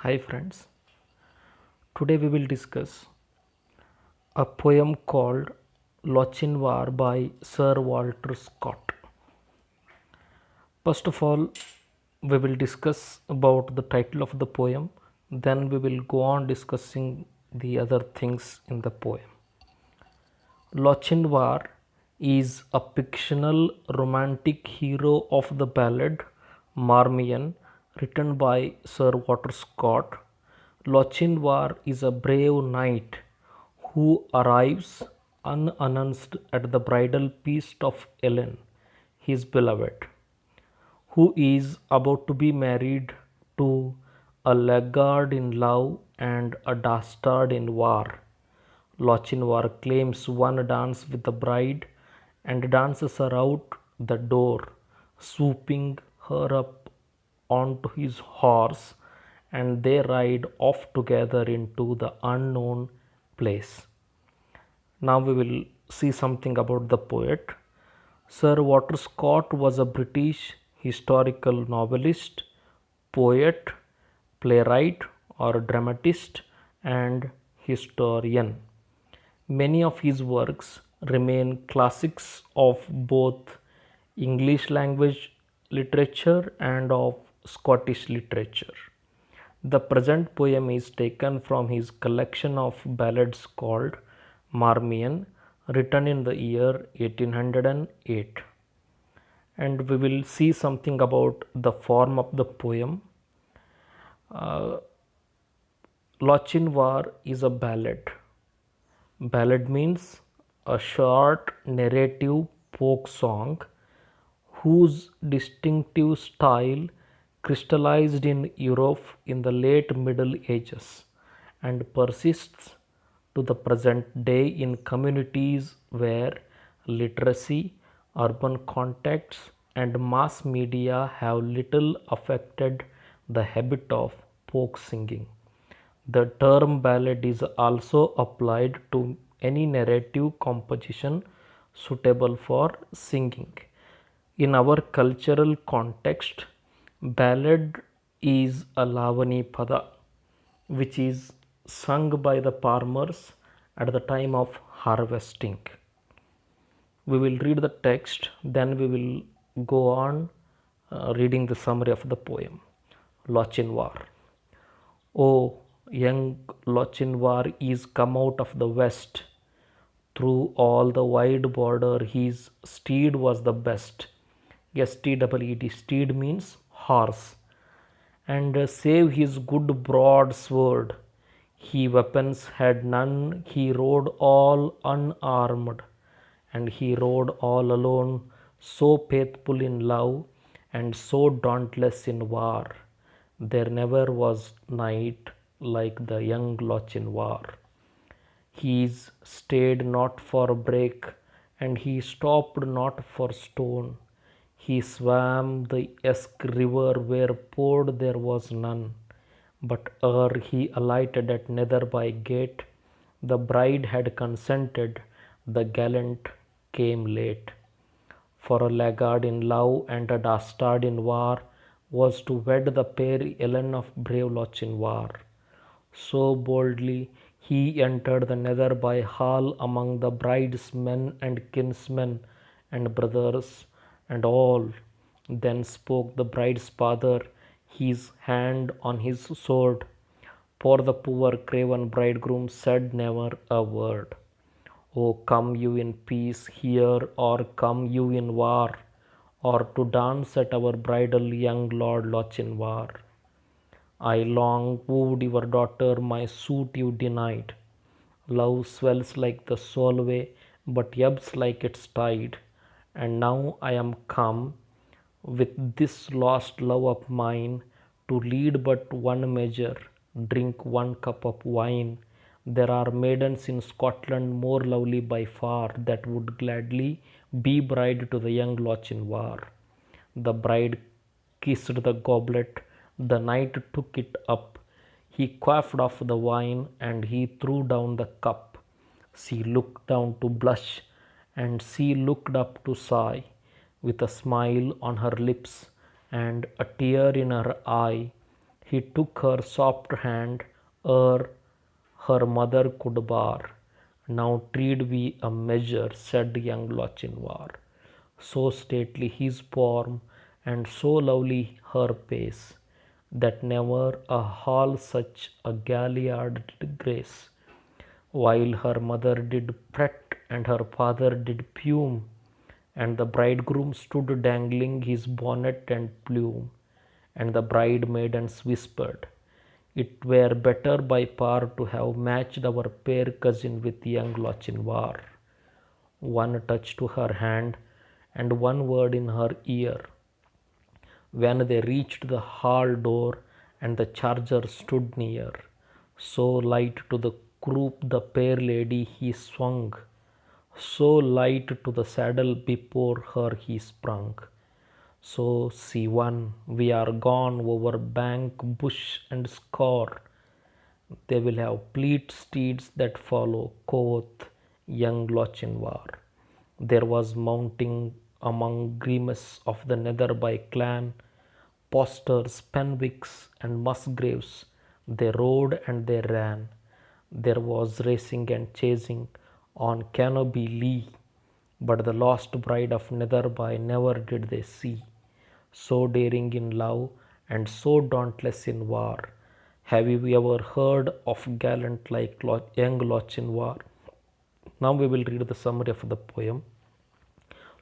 Hi friends, today we will discuss a poem called Lochinvar by Sir Walter Scott. First of all, we will discuss about the title of the poem, then we will go on discussing the other things in the poem. Lochinvar is a fictional romantic hero of the ballad Marmion written by Sir Walter Scott. Lochinvar is a brave knight who arrives unannounced at the bridal feast of Ellen, his beloved, who is about to be married to a laggard in love and a dastard in war. Lochinvar claims one dance with the bride and dances her out the door, swooping her up onto his horse, and they ride off together into the unknown place. Now we will see something about the poet. Sir Walter Scott was a British historical novelist, poet, playwright or dramatist, and historian. Many of his works remain classics of both English language literature and of Scottish literature. The present poem is taken from his collection of ballads called Marmion, written in the year 1808. And we will see something about the form of the poem. Uh, Lochinvar is a ballad. Ballad means a short narrative folk song whose distinctive style crystallized in Europe in the late Middle Ages and persists to the present day in communities where literacy, urban contexts, and mass media have little affected the habit of folk singing. The term ballad is also applied to any narrative composition suitable for singing. In our cultural context, ballad is a Lavani Pada, which is sung by the farmers at the time of harvesting. We will read the text, then we will go on reading the summary of the poem. Lochinvar. O young Lochinvar is come out of the west. Through all the wide border his steed was the best. STEED, steed means horse. And save his good broad sword, he weapons had none, he rode all unarmed, and he rode all alone, so faithful in love, and so dauntless in war. There never was knight like the young Lochinvar. He stayed not for brake, and he stopped not for stone. He swam the Esk river where ford there was none. But ere he alighted at Netherby gate, the bride had consented, the gallant came late. For a laggard in love and a dastard in war was to wed the fair Ellen of brave Lochinvar. So boldly he entered the Netherby hall among the bride's men and kinsmen and brothers and all. Then spoke the bride's father, his hand on his sword. For the poor craven bridegroom said never a word. O come you in peace here, or come you in war, or to dance at our bridal young Lord Lochinvar. I long wooed your daughter, my suit you denied. Love swells like the Solway, but ebbs like its tide. And now I am come with this lost love of mine to lead but one measure, drink one cup of wine. There are maidens in Scotland more lovely by far that would gladly be bride to the young Lochinvar. The bride kissed the goblet, the knight took it up. He quaffed off the wine and he threw down the cup. She looked down to blush and she looked up to sigh, with a smile on her lips and a tear in her eye. He took her soft hand ere her mother could bar. Now tread we a measure, said young Lochinvar. So stately his form, and so lovely her pace, that never a hall such a galliard did grace. While her mother did fret and her father did fume, and the bridegroom stood dangling his bonnet and plume, and the bride maidens whispered, it were better by far to have matched our fair cousin with young Lochinvar. One touch to her hand, and one word in her ear. When they reached the hall door, and the charger stood near, so light to the croup the fair lady he swung, so light to the saddle before her he sprung. So see one, we are gone over bank, bush, and score. They will have fleet steeds that follow, quoth young Lochinvar. There was mounting among Grimace of the Netherby clan, posters, Penwicks, and Musgraves. They rode and they ran. There was racing and chasing on Canopy Lee, but the lost bride of Netherby never did they see. So daring in love and so dauntless in war. Have you ever heard of gallant like young Lochinvar? Now we will read the summary of the poem.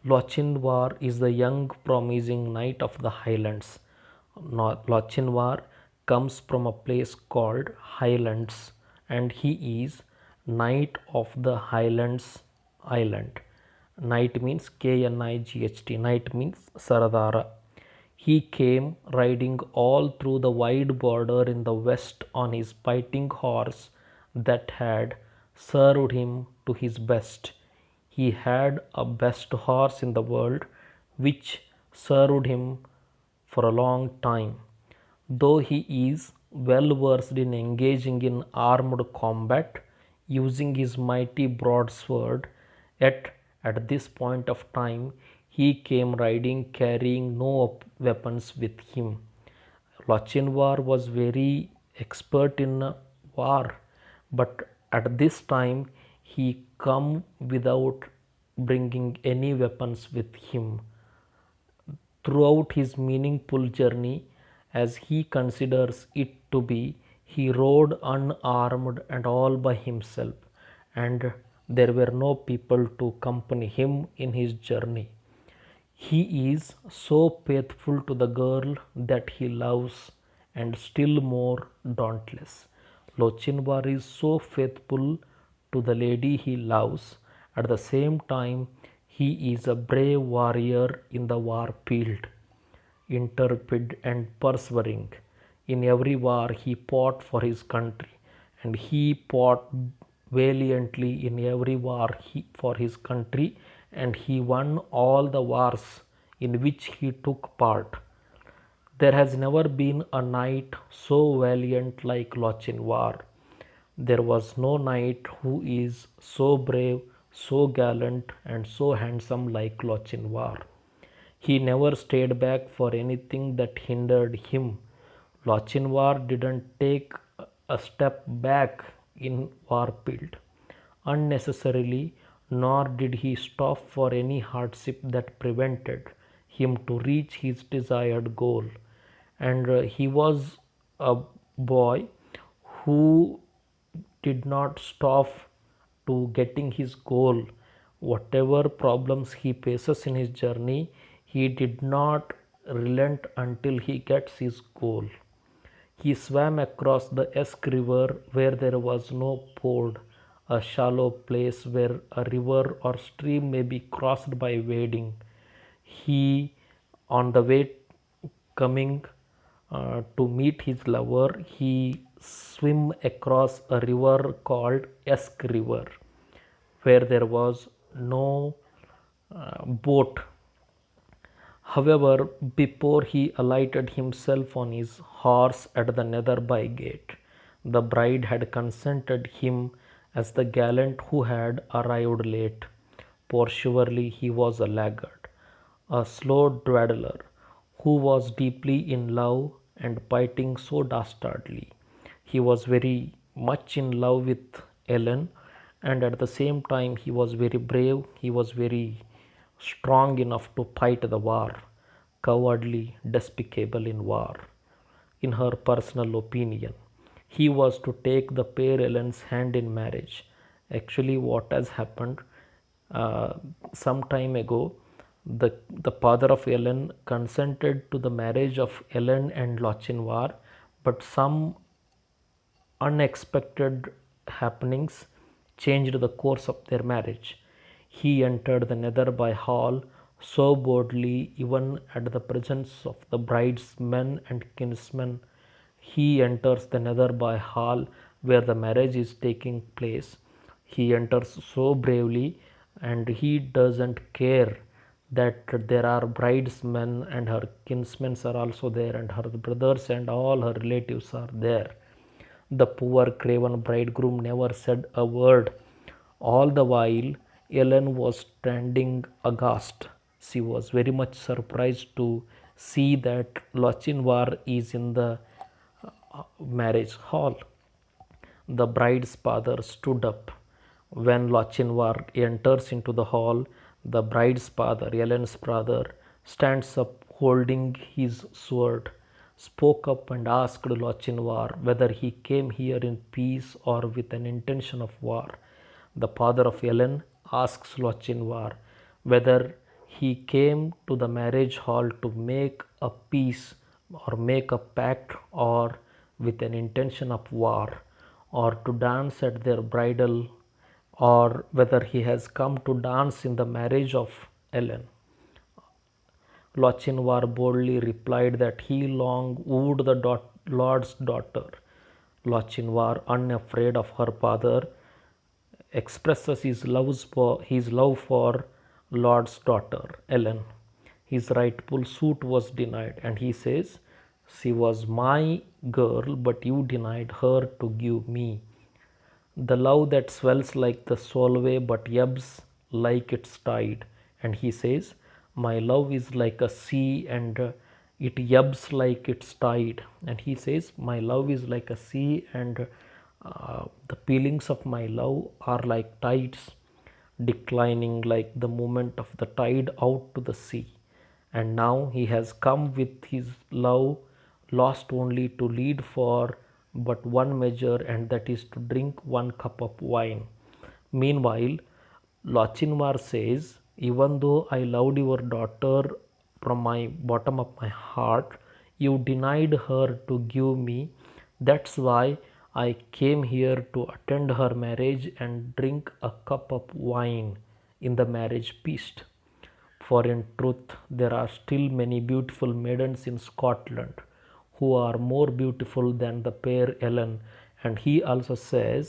Lochinvar is the young promising knight of the Highlands. Lochinvar comes from a place called Highlands, and he is knight of the Highlands island. Knight means Knight. Knight means Saradara. He came riding all through the wide border in the west on his fighting horse that had served him to his best. He had a best horse in the world which served him for a long time. Though he is well versed in engaging in armed combat using his mighty broadsword, yet at this point of time he came riding carrying no weapons with him. Lochinvar was very expert in war, but at this time he come without bringing any weapons with him. Throughout his meaningful journey, as he considers it to be, he rode unarmed and all by himself, and there were no people to accompany him in his journey. He is so faithful to the girl that he loves, and still more dauntless. Lochinvar is so faithful to the lady he loves. At the same time, he is a brave warrior in the war field, intrepid and persevering. In every war, he fought for his country, and he fought valiantly in every war for his country, and he won all the wars in which he took part. There has never been a knight so valiant like Lochinvar. There was no knight who is so brave, so gallant, and so handsome like Lochinvar. He never stayed back for anything that hindered him. Lochinvar didn't take a step back in Warfield unnecessarily, nor did he stop for any hardship that prevented him to reach his desired goal. And he was a boy who did not stop to getting his goal. Whatever problems he faces in his journey, he did not relent until he gets his goal. He swam across the Esk River where there was no ford, a shallow place where a river or stream may be crossed by wading. He, on the way coming to meet his lover, he swim across a river called Esk River, where there was no boat. However, before he alighted himself on his horse at the Netherby gate, the bride had consented him as the gallant who had arrived late, for surely he was a laggard, a slow dawdler, who was deeply in love and fighting so dastardly. He was very much in love with Ellen, and at the same time, he was very brave. He was very strong enough to fight the war, cowardly, despicable in war. In her personal opinion, he was to take the pair Ellen's hand in marriage. Actually, what has happened, uh, some time ago, the father of Ellen consented to the marriage of Ellen and Lochinvar, but some unexpected happenings changed the course of their marriage. He entered the Netherby hall so boldly, even at the presence of the bride's men and kinsmen. He enters the Netherby hall where the marriage is taking place. He enters so bravely, and he doesn't care that there are bridesmen and her kinsmen are also there, and her brothers and all her relatives are there. The poor craven bridegroom never said a word. All the while, Ellen was standing aghast. She was very much surprised to see that Lochinvar is in the marriage hall. The bride's father stood up. When Lochinvar enters into the hall, the bride's father, Ellen's brother, stands up holding his sword, spoke up and asked Lochinvar whether he came here in peace or with an intention of war. The father of Ellen asks Lochinvar whether he came to the marriage hall to make a peace or make a pact or with an intention of war or to dance at their bridal, or whether he has come to dance in the marriage of Ellen. Lochinvar boldly replied that he long wooed the Lord's daughter. Lochinvar, unafraid of her father, expresses his love for Lord's daughter, Ellen. His rightful suit was denied, and he says, "She was my girl, but you denied her to give me." The love that swells like the Solway but ebbs like its tide. And he says, "My love is like a sea and it ebbs like its tide." And he says, "My love is like a sea and the feelings of my love are like tides, declining like the movement of the tide out to the sea. And now he has come with his love, lost only to lead for but one measure, and that is to drink one cup of wine." Meanwhile, Lochinvar says, "Even though I loved your daughter from my bottom of my heart, you denied her to give me. That's why I came here to attend her marriage and drink a cup of wine in the marriage feast. For in truth, there are still many beautiful maidens in Scotland who are more beautiful than the fair Ellen." And he also says,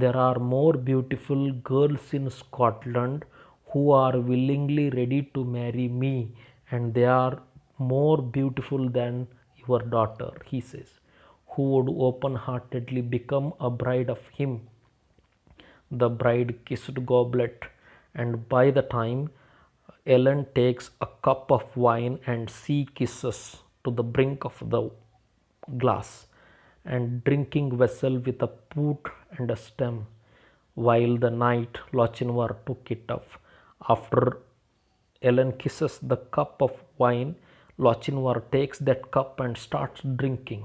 "There are more beautiful girls in Scotland who are willingly ready to marry me, and they are more beautiful than your daughter," he says, "who would open heartedly become a bride of him." The bride kissed goblet, and by the time Ellen takes a cup of wine and she kisses to the brink of the glass and drinking vessel with a foot and a stem, while the knight Lochinvar took it up. After Ellen kisses the cup of wine, Lochinvar takes that cup and starts drinking.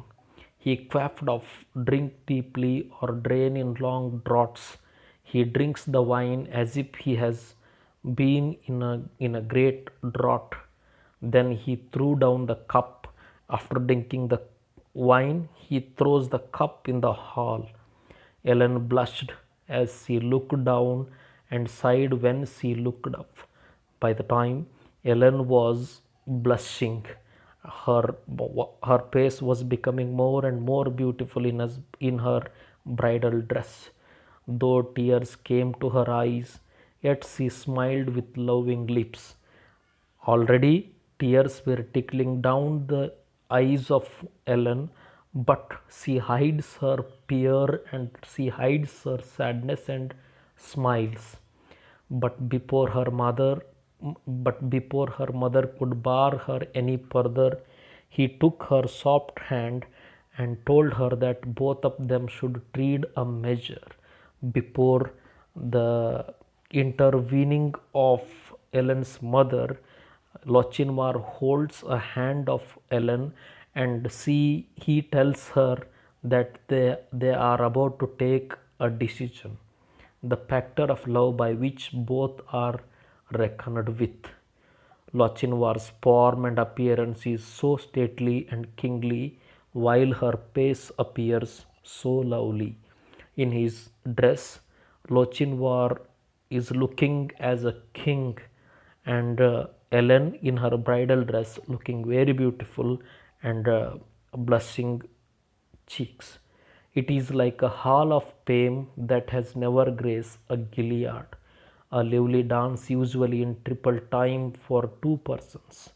He quaffed of drink deeply or drain in long draughts. He drinks the wine as if he has been in a great draught. Then he threw down the cup. After drinking the wine, he throws the cup in the hall. Ellen blushed as she looked down and sighed when she looked up. By the time Ellen was blushing, her, her face was becoming more and more beautiful in her bridal dress. Though tears came to her eyes, yet she smiled with loving lips. Already tears were trickling down the eyes of Ellen, but she hides her fear and she hides her sadness and smiles. But before her mother, but before her mother could bar her any further, He took her soft hand and told her that both of them should tread a measure before the intervening of Ellen's mother. Lochinvar holds a hand of Ellen and he tells her that they are about to take a decision, the factor of love by which both are reckoned with. Lochinvar's form and appearance is so stately and kingly, while her face appears so lovely. In his dress, Lochinvar is looking as a king, and Ellen in her bridal dress looking very beautiful and blushing cheeks. It is like a hall of fame that has never graced a Gilead, a lively dance usually in triple time for two persons.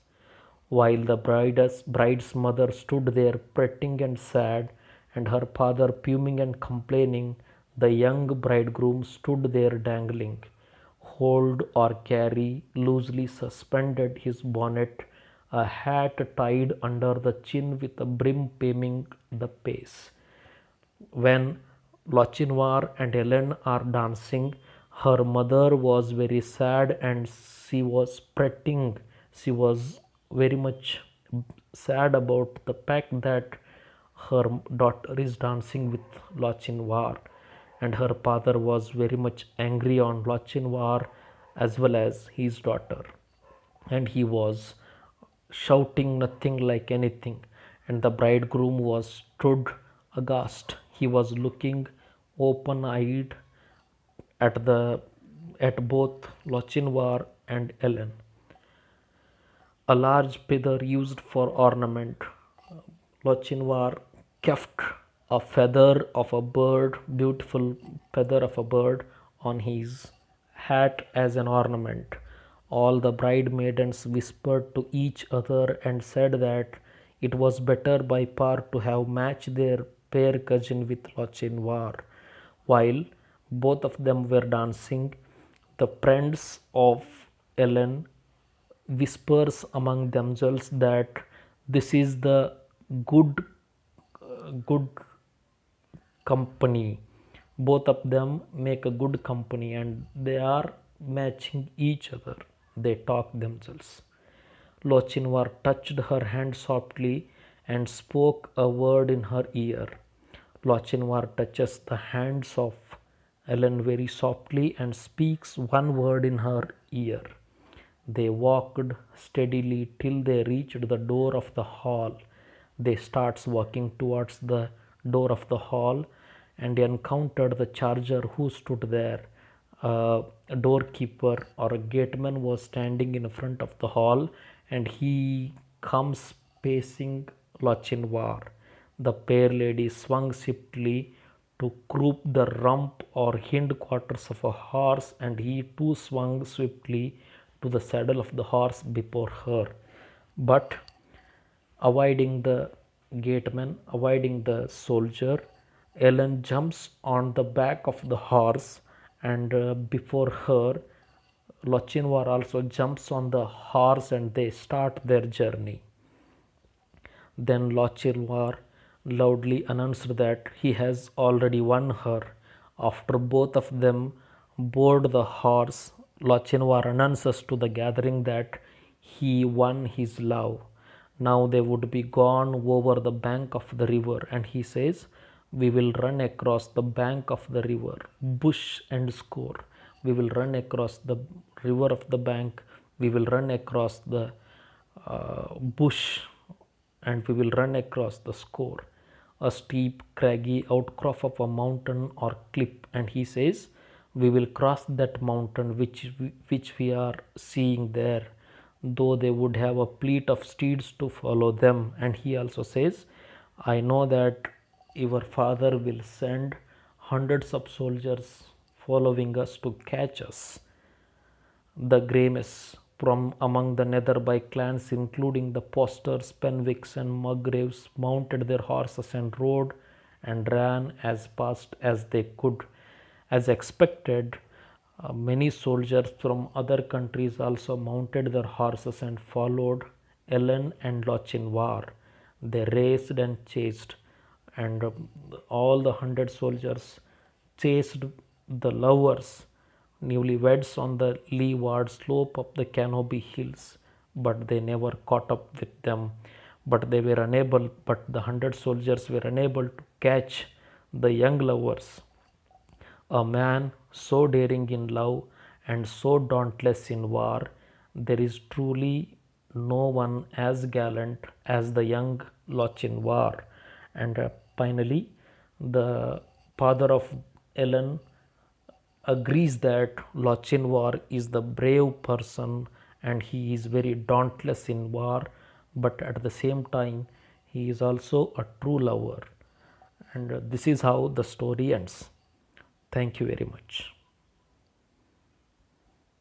While the bride's mother stood there fretting and sad, and her father fuming and complaining, the young bridegroom stood there dangling, hold or carry, loosely suspended his bonnet, a hat tied under the chin with a brim paving the face. When Lochinvar and Ellen are dancing, her mother was very sad and she was fretting. She was very much sad about the fact that her daughter is dancing with Lochinvar, and her father was very much angry on Lochinvar as well as his daughter, and he was shouting nothing like anything, and the bridegroom was stood aghast. He was looking open eyed at the at both Lochinvar and Ellen. A large feather used for ornament. Lochinvar kept a feather of a bird, beautiful feather of a bird, on his hat as an ornament. All the bride maidens whispered to each other and said that it was better by far to have matched their fair cousin with Lochinvar. While both of them were dancing, the friends of Ellen whispers among themselves that this is the good company. Both of them make a good company and they are matching each other. They talk themselves. Lochinvar touched her hand softly and spoke a word in her ear. Lochinvar touches the hands of Ellen very softly and speaks one word in her ear. They walked steadily till they reached the door of the hall. They starts walking towards the door of the hall and encountered the charger who stood there. A doorkeeper or a gateman was standing in front of the hall, and he comes pacing Lochinvar. The fair lady swung swiftly to croup the rump or hind quarters of a horse, and he too swung swiftly to the saddle of the horse before her. But avoiding the gateman, avoiding the soldier, Ellen jumps on the back of the horse, and before her, Lochinvar also jumps on the horse and they start their journey. Then Lochinvar loudly announced that he has already won her. After both of them board the horse, Lochinvar announces to the gathering that he won his love. Now they would be gone over the bank of the river, and he says, we will run across the bank of the river, bush and score. We will run across the river of the bank. We will run across the bush, and we will run across the score, a steep, craggy outcrop of a mountain or cliff. And he says, we will cross that mountain which we are seeing there, though they would have a fleet of steeds to follow them. And he also says, I know that your father will send hundreds of soldiers following us to catch us. The Grames from among the Netherby clans, including the Posters, Penwicks, and Musgraves, mounted their horses and rode and ran as fast as they could. As expected, many soldiers from other countries also mounted their horses and followed Ellen and Lochinvar. They raced and chased, and all the 100 soldiers chased the lovers, newlyweds, on the leeward slope of the Canopy Hills, but they never caught up with them. But the 100 soldiers were unable to catch the young lovers. A man so daring in love and so dauntless in war, there is truly no one as gallant as the young Lochinvar. And finally, the father of Ellen agrees that Lochinvar is the brave person and he is very dauntless in war, but at the same time, he is also a true lover. And this is how the story ends. Thank you very much.